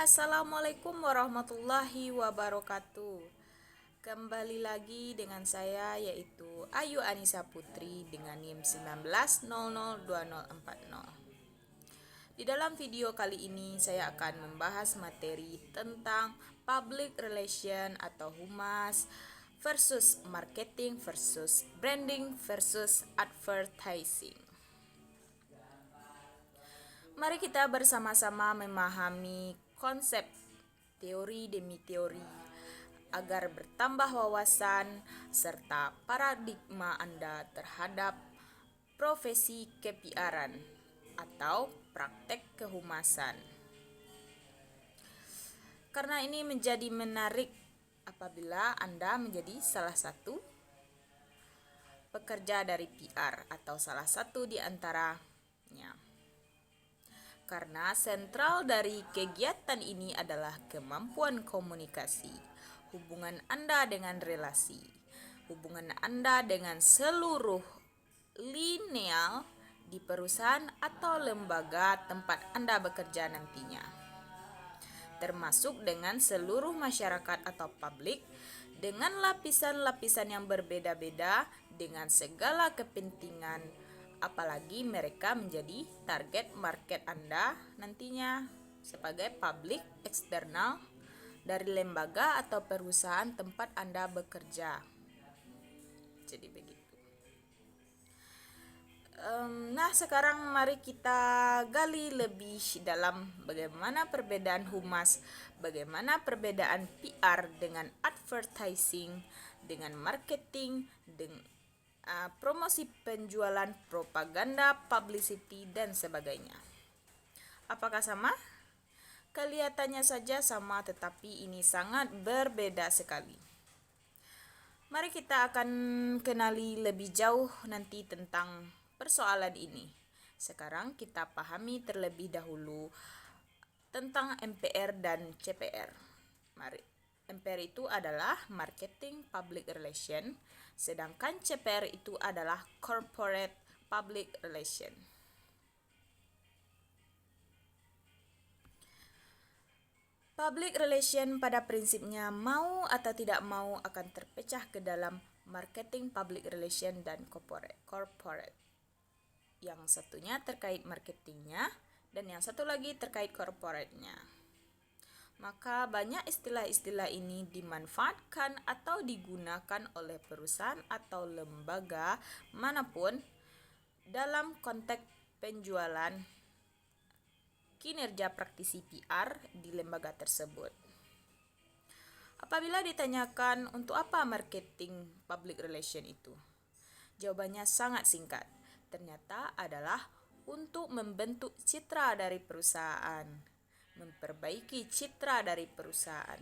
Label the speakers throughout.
Speaker 1: Assalamualaikum warahmatullahi wabarakatuh. Kembali lagi dengan saya yaitu Ayu Anissa Putri dengan NIM 19002040. Di dalam video kali ini saya akan membahas materi tentang public relation atau humas versus marketing versus branding versus advertising. Mari kita bersama-sama memahami konsep teori demi teori agar bertambah wawasan serta paradigma Anda terhadap profesi ke-PR-an atau praktek kehumasan. Karena ini menjadi menarik apabila Anda menjadi salah satu pekerja dari PR atau salah satu di antaranya. Karena sentral dari kegiatan ini adalah kemampuan komunikasi, hubungan Anda dengan relasi, hubungan Anda dengan seluruh linial di perusahaan atau lembaga tempat Anda bekerja nantinya, termasuk dengan seluruh masyarakat atau publik dengan lapisan-lapisan yang berbeda-beda dengan segala kepentingan, apalagi mereka menjadi target market Anda nantinya sebagai publik eksternal dari lembaga atau perusahaan tempat Anda bekerja. Jadi begitu. Nah, sekarang mari kita gali lebih dalam bagaimana perbedaan humas, bagaimana perbedaan PR dengan advertising, dengan marketing, dengan promosi penjualan, propaganda, publicity, dan sebagainya. Apakah sama? Kelihatannya saja sama, tetapi ini sangat berbeda sekali. Mari kita akan kenali lebih jauh nanti tentang persoalan ini. Sekarang kita pahami terlebih dahulu tentang MPR dan CPR. Mari. MPR itu adalah Marketing Public Relation, sedangkan CPR itu adalah Corporate Public Relation. Public relation pada prinsipnya mau atau tidak mau akan terpecah ke dalam marketing public relation dan corporate. Yang satunya terkait marketingnya dan yang satu lagi terkait corporate-nya. Maka banyak istilah-istilah ini dimanfaatkan atau digunakan oleh perusahaan atau lembaga manapun dalam konteks penjualan kinerja praktisi PR di lembaga tersebut. Apabila ditanyakan untuk apa marketing public relation itu, jawabannya sangat singkat. Ternyata adalah untuk membentuk citra dari perusahaan, memperbaiki citra dari perusahaan.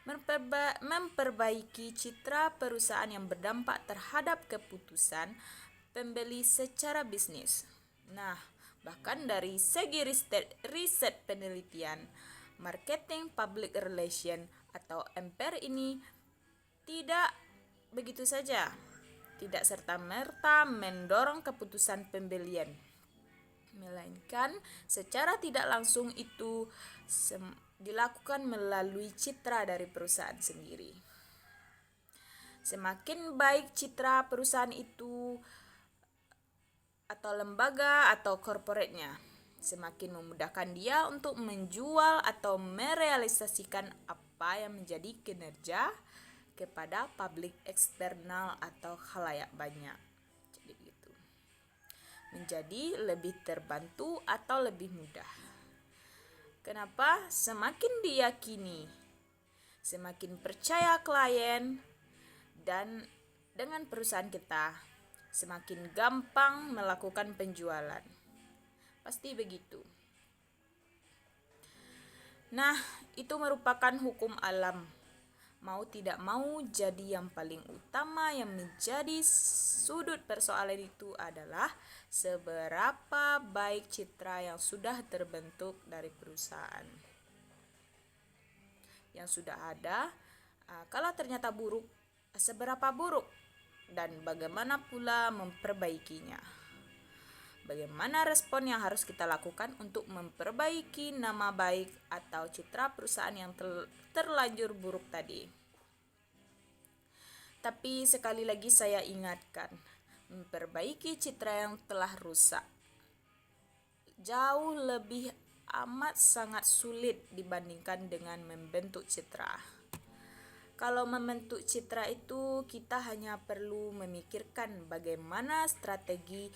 Speaker 1: Memperbaiki citra perusahaan yang berdampak terhadap keputusan pembeli secara bisnis. Nah, bahkan dari segi riset penelitian, marketing public relation atau MPR ini tidak begitu saja, tidak serta-merta mendorong keputusan pembelian, melainkan secara tidak langsung itu dilakukan melalui citra dari perusahaan sendiri. Semakin baik citra perusahaan itu atau lembaga atau corporate-nya, semakin memudahkan dia untuk menjual atau merealisasikan apa yang menjadi kinerja kepada publik eksternal atau khalayak banyak. Jadi gitu. Menjadi lebih terbantu atau lebih mudah. Kenapa? Semakin diyakini, semakin percaya klien dan dengan perusahaan kita, semakin gampang melakukan penjualan. Pasti begitu. Nah, itu merupakan hukum alam. Mau tidak mau, jadi yang paling utama yang menjadi sudut persoalan itu adalah seberapa baik citra yang sudah terbentuk dari perusahaan yang sudah ada. Kalau ternyata buruk, seberapa buruk dan bagaimana pula memperbaikinya. bagaimana respon yang harus kita lakukan untuk memperbaiki nama baik atau citra perusahaan yang terlanjur buruk tadi. Tapi sekali lagi saya ingatkan, memperbaiki citra yang telah rusak jauh lebih amat sangat sulit dibandingkan dengan membentuk citra. Kalau membentuk citra itu kita hanya perlu memikirkan bagaimana strategi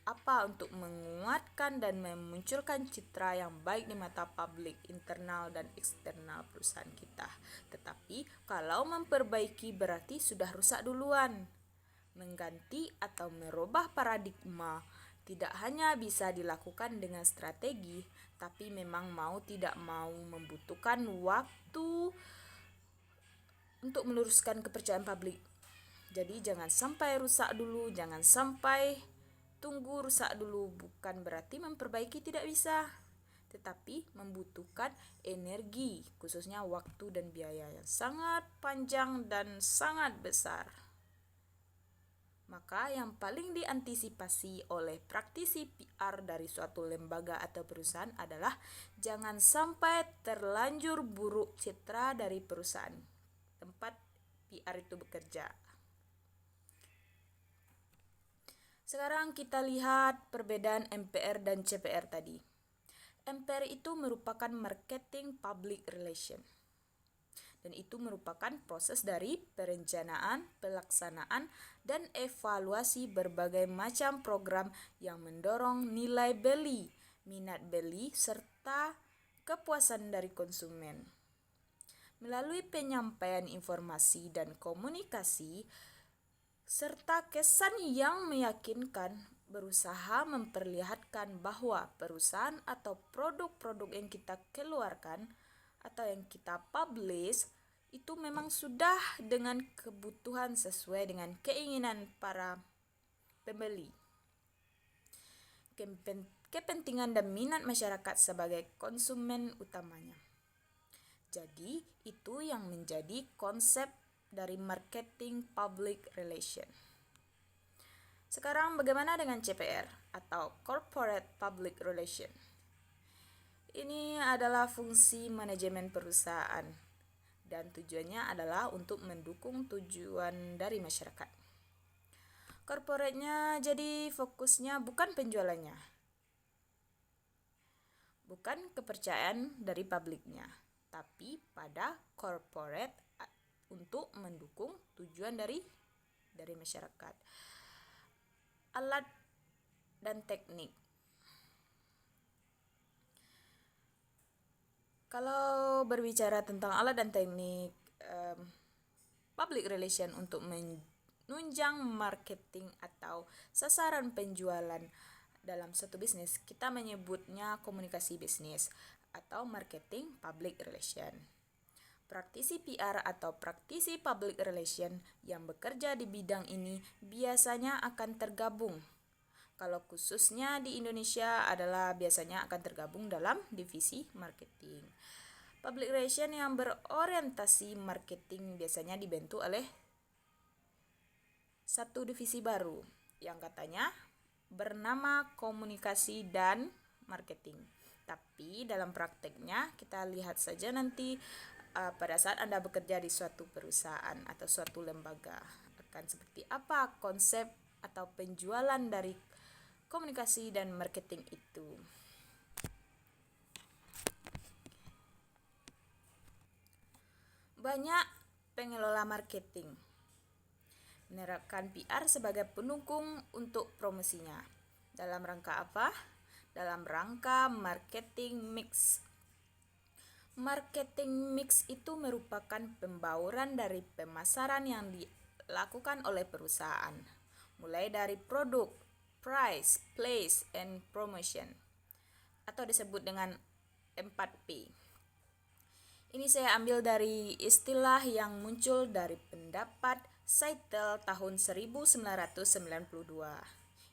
Speaker 1: apa untuk menguatkan dan memunculkan citra yang baik di mata publik, internal dan eksternal perusahaan kita. Tetapi kalau memperbaiki berarti sudah rusak duluan. Mengganti atau merubah paradigma tidak hanya bisa dilakukan dengan strategi, tapi memang mau tidak mau membutuhkan waktu untuk meluruskan kepercayaan publik. Jadi jangan sampai rusak dulu, jangan sampai tunggu rusak dulu. Bukan berarti memperbaiki tidak bisa, tetapi membutuhkan energi, khususnya waktu dan biaya yang sangat panjang dan sangat besar. Maka yang paling diantisipasi oleh praktisi PR dari suatu lembaga atau perusahaan adalah jangan sampai terlanjur buruk citra dari perusahaan tempat PR itu bekerja. Sekarang kita lihat perbedaan MPR dan CPR tadi. MPR itu merupakan marketing public relation. Dan itu merupakan proses dari perencanaan, pelaksanaan, dan evaluasi berbagai macam program yang mendorong nilai beli, minat beli, serta kepuasan dari konsumen. Melalui penyampaian informasi dan komunikasi, serta kesan yang meyakinkan, berusaha memperlihatkan bahwa perusahaan atau produk-produk yang kita keluarkan atau yang kita publish itu memang sudah dengan kebutuhan sesuai dengan keinginan para pembeli, kepentingan dan minat masyarakat sebagai konsumen utamanya. Jadi itu yang menjadi konsep dari marketing public relation. Sekarang bagaimana dengan CPR atau corporate public relation? Ini adalah fungsi manajemen perusahaan dan tujuannya adalah untuk mendukung tujuan dari masyarakat. Corporate-nya jadi fokusnya bukan penjualannya, bukan kepercayaan dari publiknya, tapi pada corporate untuk mendukung tujuan dari masyarakat. Alat dan teknik. Kalau berbicara tentang alat dan teknik public relation untuk menunjang marketing atau sasaran penjualan dalam suatu bisnis, kita menyebutnya komunikasi bisnis atau marketing public relation. Praktisi PR atau praktisi public relation yang bekerja di bidang ini biasanya akan tergabung. Kalau khususnya di Indonesia adalah biasanya akan tergabung dalam divisi marketing. Public relation yang berorientasi marketing biasanya dibentuk oleh satu divisi baru yang katanya bernama komunikasi dan marketing. Tapi dalam prakteknya kita lihat saja nanti pada saat Anda bekerja di suatu perusahaan atau suatu lembaga akan seperti apa konsep atau penjualan dari komunikasi dan marketing itu. Banyak pengelola marketing menerapkan PR sebagai pendukung untuk promosinya. Dalam rangka apa? Dalam rangka marketing mix. Marketing mix itu merupakan pembauran dari pemasaran yang dilakukan oleh perusahaan, mulai dari produk, price, place, and promotion, atau disebut dengan 4P. Ini saya ambil dari istilah yang muncul dari pendapat Seitel tahun 1992.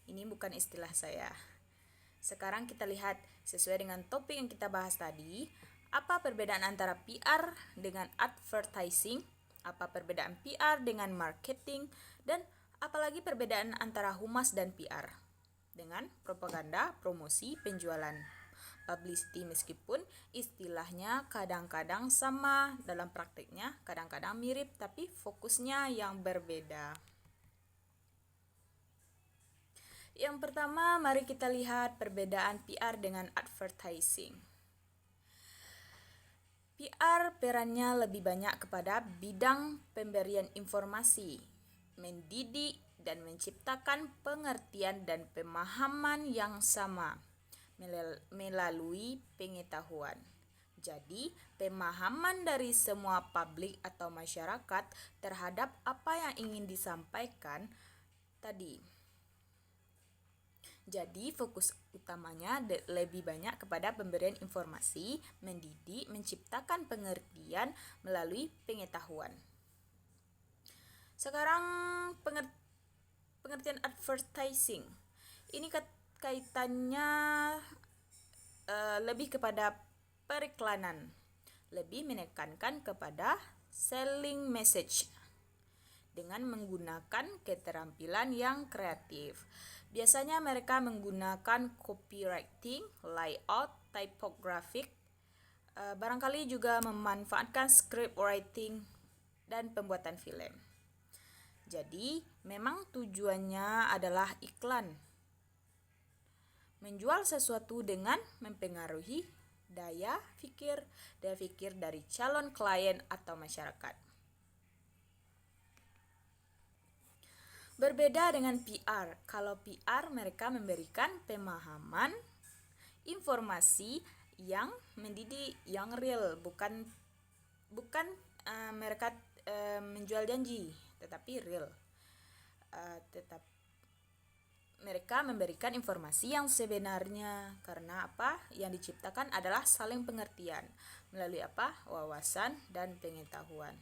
Speaker 1: Ini bukan istilah saya. Sekarang kita lihat sesuai dengan topik yang kita bahas tadi, apa perbedaan antara PR dengan advertising, apa perbedaan PR dengan marketing, dan apalagi perbedaan antara humas dan PR. dengan propaganda, promosi, penjualan, publicity, meskipun istilahnya kadang-kadang sama, dalam praktiknya kadang-kadang mirip tapi fokusnya yang berbeda. Yang pertama, mari kita lihat perbedaan PR dengan advertising. PR perannya lebih banyak kepada bidang pemberian informasi, mendidik, dan menciptakan pengertian dan pemahaman yang sama melalui pengetahuan. Jadi, pemahaman dari semua publik atau masyarakat terhadap apa yang ingin disampaikan tadi. Jadi, fokus utamanya lebih banyak kepada pemberian informasi, mendidik, menciptakan pengertian melalui pengetahuan. Sekarang pengertian advertising. Ini kaitannya lebih kepada periklanan, lebih menekankan kepada selling message dengan menggunakan keterampilan yang kreatif. Biasanya mereka menggunakan copywriting, layout, typographic, barangkali juga memanfaatkan script writing dan pembuatan film. Jadi, memang tujuannya adalah iklan. Menjual sesuatu dengan mempengaruhi daya pikir dari calon klien atau masyarakat. Berbeda dengan PR. Kalau PR mereka memberikan pemahaman, informasi yang mendidik, yang real, bukan mereka menjual janji, tetapi real. Tetap mereka memberikan informasi yang sebenarnya, karena apa? Yang diciptakan adalah saling pengertian melalui apa? Wawasan dan pengetahuan.